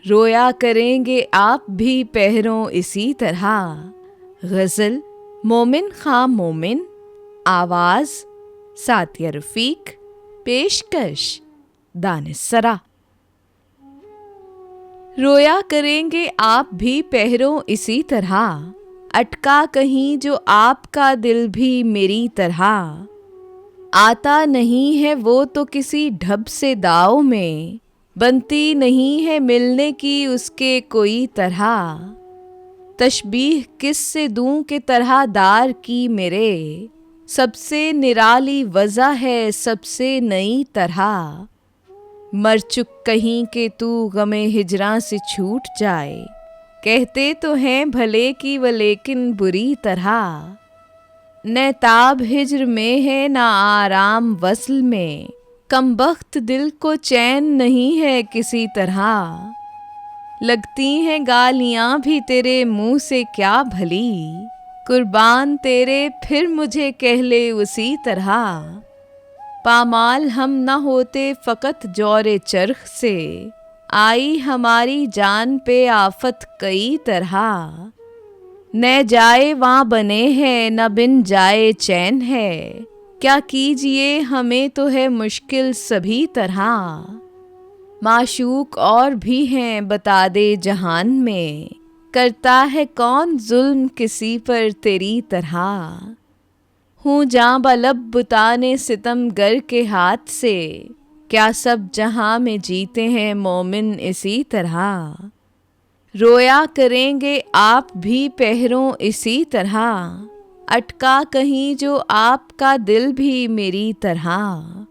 रोया करेंगे आप भी पहरों इसी तरह। गज़ल मोमिन खां मोमिन, आवाज़ सातिया रफ़ीक, पेशकश दानिस्सरा। रोया करेंगे आप भी पहरों इसी तरह, अटका कहीं जो आपका दिल भी मेरी तरह। आता नहीं है वो तो किसी ढब से दाव में, बनती नहीं है मिलने की उसके कोई तरह। तशबीह किस से दूं के तरह दार की मेरे, सबसे निराली वजह है सबसे नई तरह। मर चुक कहीं के तू गमे हिजरां से छूट जाए, कहते तो हैं भले की वो लेकिन बुरी तरह। न ताब हिज्र में है ना आराम वस्ल में, कमबख्त दिल को चैन नहीं है किसी तरह। लगती हैं गालियां भी तेरे मुंह से क्या भली, कुर्बान तेरे फिर मुझे कह ले उसी तरह। पामाल हम न होते फ़कत जौरे चरख से, आई हमारी जान पे आफत कई तरह। न जाए वहाँ बने हैं न बिन जाए चैन है, क्या कीजिए हमें तो है मुश्किल सभी तरह। माशूक और भी हैं बता दे जहान में, करता है कौन जुल्म किसी पर तेरी तरह। हूँ जाँ बलब बुताने सितम गर के हाथ से, क्या सब जहां में जीते हैं मोमिन इसी तरह। रोया करेंगे आप भी पहरों इसी तरह, अटका कहीं जो आपका दिल भी मेरी तरह।